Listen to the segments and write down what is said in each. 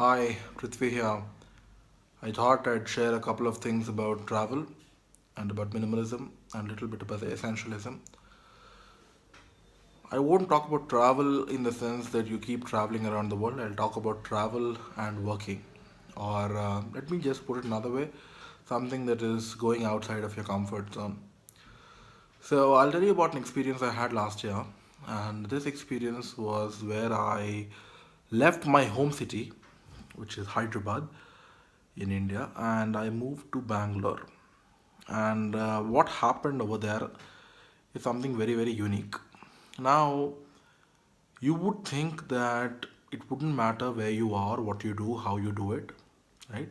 Hi, Prithvi here. I thought I'd share a couple of things about travel and about minimalism and a little bit about the essentialism. I won't talk about travel in the sense that you keep traveling around the world. I'll talk about travel and working. Or let me just put it another way, something that is going outside of your comfort zone. So I'll tell you about an experience I had last year. And this experience was where I left my home city, which is Hyderabad in India, and I moved to Bangalore. And what happened over there is something very, very unique. Now, you would think that it wouldn't matter where you are, what you do, how you do it, right?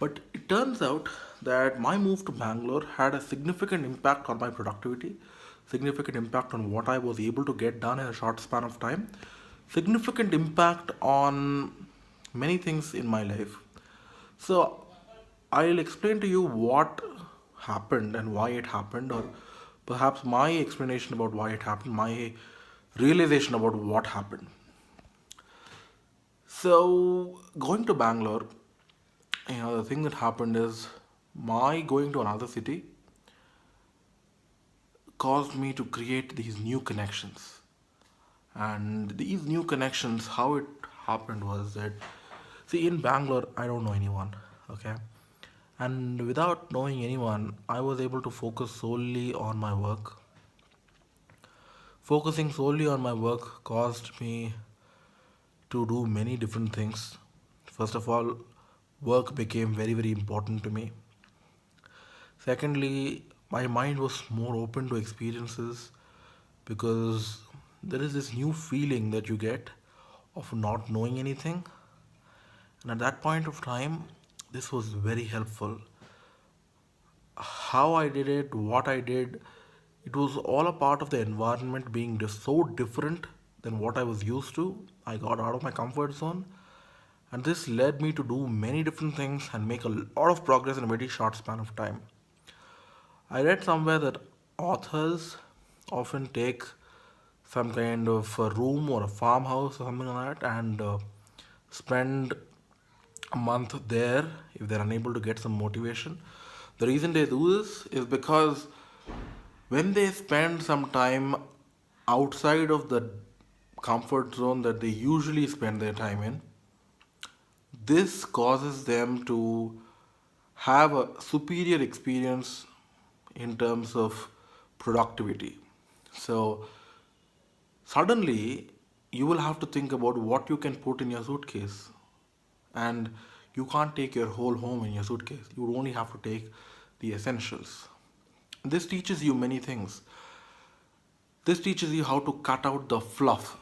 But it turns out that my move to Bangalore had a significant impact on my productivity, significant impact on what I was able to get done in a short span of time, significant impact on many things in my life. So I'll explain to you what happened and why it happened, or perhaps my explanation about why it happened, my realization about what happened. So, going to Bangalore, the thing that happened is my going to another city caused me to create these new connections. And these new connections, how it happened was that, see, in Bangalore, I don't know anyone, okay? And without knowing anyone, I was able to focus solely on my work. Focusing solely on my work caused me to do many different things. First of all, work became very, very important to me. Secondly, my mind was more open to experiences because there is this new feeling that you get of not knowing anything. And at that point of time, this was very helpful. How I did it, what I did, it was all a part of the environment being just so different than what I was used to. I got out of my comfort zone, and this led me to do many different things and make a lot of progress in a very short span of time. I read somewhere that authors often take some kind of a room or a farmhouse or something like that and spend a month there if they're unable to get some motivation. The reason they do this is because when they spend some time outside of the comfort zone that they usually spend their time in, this causes them to have a superior experience in terms of productivity. So, suddenly, you will have to think about what you can put in your suitcase. And you can't take your whole home in your suitcase. You would only have to take the essentials. This teaches you many things. This teaches you how to cut out the fluff,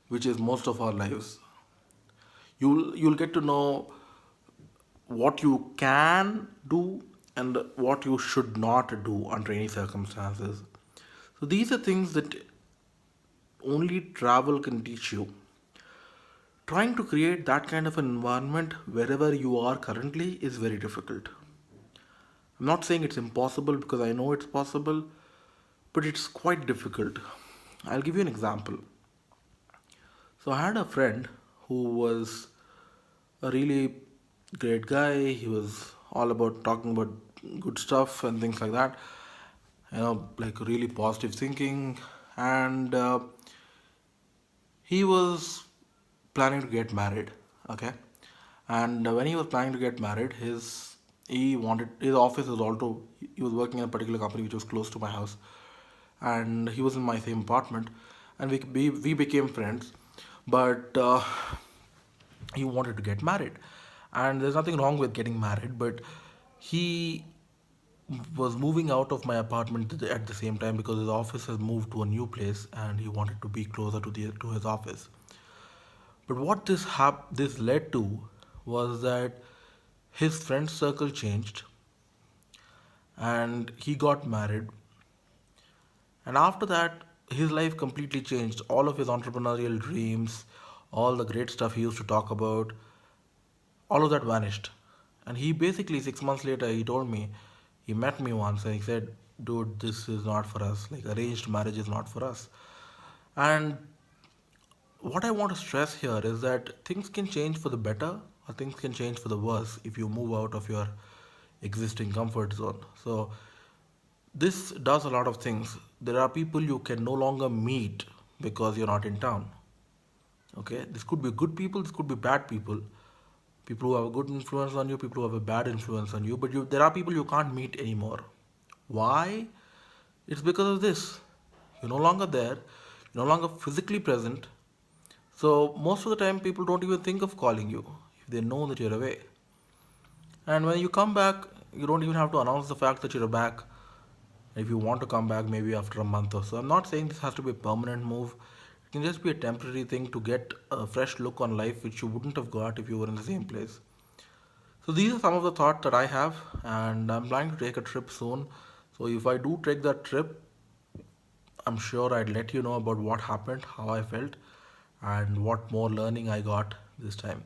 which is most of our lives. You'll get to know what you can do and what you should not do under any circumstances. So these are things that only travel can teach you. Trying to create that kind of an environment wherever you are currently is very difficult. I'm not saying it's impossible because I know it's possible, but it's quite difficult. I'll give you an example. So I had a friend who was a really great guy. He was all about talking about good stuff and things like that. Like really positive thinking. And he was planning to get married. Okay. And when he was planning to get married, his office was also, he was working in a particular company which was close to my house, and he was in my same apartment, and we became friends. But he wanted to get married, and there's nothing wrong with getting married, but he was moving out of my apartment at the same time because his office has moved to a new place and he wanted to be closer to his office. But what this led to was that his friend circle changed and he got married, and after that his life completely changed. All of his entrepreneurial dreams, all the great stuff he used to talk about, all of that vanished. And he basically 6 months later he told me, he met me once and he said, dude, this is not for us, like arranged marriage is not for us. And what I want to stress here is that things can change for the better or things can change for the worse if you move out of your existing comfort zone. So this does a lot of things. There are people you can no longer meet because you're not in town. Okay, this could be good people, this could be bad people. People who have a good influence on you, people who have a bad influence on you, but there are people you can't meet anymore. Why? It's because of this. You're no longer there, you're no longer physically present. So most of the time, people don't even think of calling you if they know that you're away. And when you come back, you don't even have to announce the fact that you're back. If you want to come back, maybe after a month or so. I'm not saying this has to be a permanent move. It can just be a temporary thing to get a fresh look on life, which you wouldn't have got if you were in the same place. So these are some of the thoughts that I have, and I'm planning to take a trip soon. So if I do take that trip, I'm sure I'd let you know about what happened, how I felt, and what more learning I got this time.